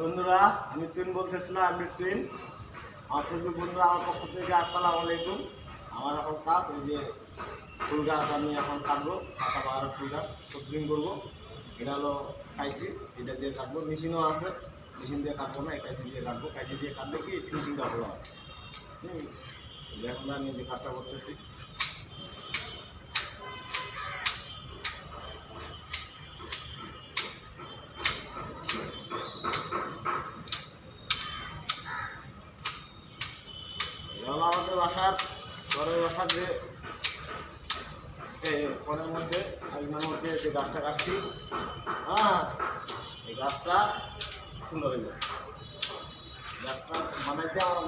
বন্ধুরা, আমি টুইন বলতেছিলাম। আমি টুইন। আমার ফেসবুক বন্ধুরা, আমার পক্ষ থেকে আসসালামু আলাইকুম। আমার এখন কাজ এই যে ফুল গাছ আমি এখন কাটবো, পাতা বাগানের ফুল গাছ প্রসেসিং করবো। এটা হলো কাইচি, এটা দিয়ে কাটবো। মেশিনও আছে, মেশিন দিয়ে কাটবো না, কাইচি দিয়ে কাটবো। কাইচি দিয়ে কাটলে কি ফিনিশিংটা ভালো হয়। এখন আমি যে কাজটা করতেছি, এটা হলো আমাদের বাসার ঘরের বাসার যে ঘরের মধ্যে আলমার মধ্যে যে গাছটা কাটছি, হ্যাঁ, এই গাছটা সুন্দর হয়ে গেছে। গাছটা বানাইতে আমার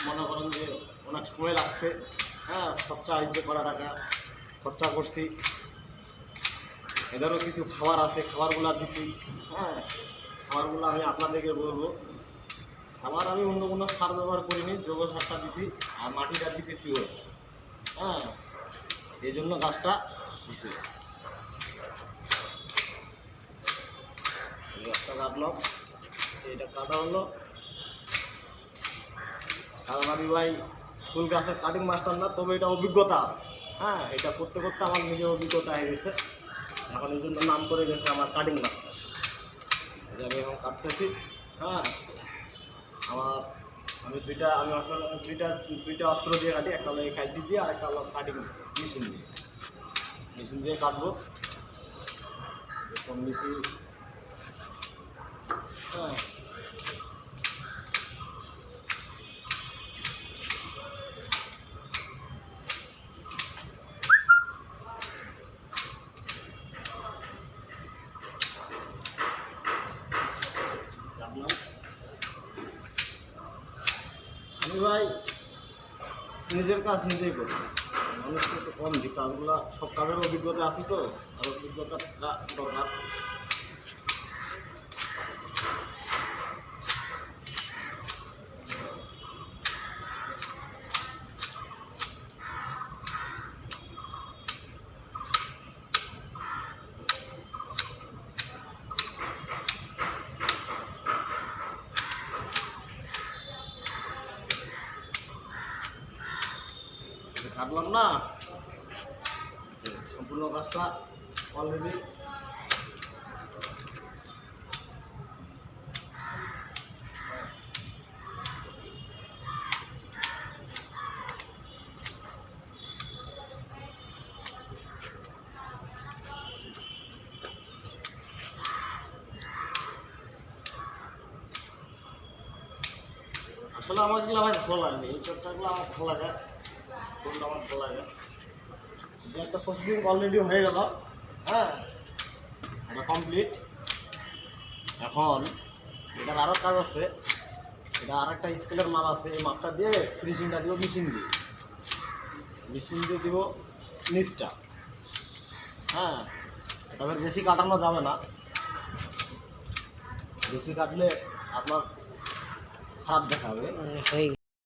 মনে করেন যে অনেক সময় লাগছে। হ্যাঁ, খরচা হয়েছে, করা টাকা খরচা করছি। এদেরও কিছু খাবার আছে, খাবারগুলো দিছি। হ্যাঁ, খাবারগুলো আমি আপনাদেরকে বলবো। খাবার আমি অন্য কোনো সার ব্যবহার করিনি, জৈব সারটা দিছি আর মাটিটা দিছি পিওর। হ্যাঁ, এই জন্য গাছটা দিছে। গাছটা কাটলাম, এটা কাটা হলো। কারণ আমি ভাই ফুল গাছের কাটিং মাস্টার না, তবে এটা অভিজ্ঞতা আছে। হ্যাঁ, এটা করতে করতে আমার নিজের অভিজ্ঞতা হয়ে গেছে। এখন এই জন্য নাম করে গেছে আমার কাটিং মাস্টার। আমি এখন কাটতেছি। হ্যাঁ, আমি আসলে দুইটা অস্ত্র দিয়ে কাটি। একটা হলো এই কাঁচি দিয়ে, আর একটা হলো কাটিং মেশিন দিয়ে কাটবো। কম বেশি। হ্যাঁ, কাটলাম। আমি ভাই নিজের কাজ নিজেই করি, মানুষকে একটু কম দিই। কাজগুলো সব কাজের অভিজ্ঞতা আছে তো, আর অভিজ্ঞতা থাকা দরকার। কাটলাম না, সম্পূর্ণ কাজটা অলরেডি আসলে আমার এগুলো ভাই ভালো লাগে। এই চর্চাগুলো আমার ভালো লাগে, করলে আমার ভালো লাগে। যে একটা প্রসেসিং অলরেডি হয়ে গেল। হ্যাঁ, এটা কমপ্লিট। এখন এটার আরও কাজ আছে। এটা আর একটা স্কেলের মাপ আছে, এই মাপটা দিয়ে ফিনিশিংটা দিব মেশিন দিয়ে দিব নিচটা। হ্যাঁ, এটা বেশি কাটানো যাবে না, বেশি কাটলে আপনার খারাপ দেখাবে।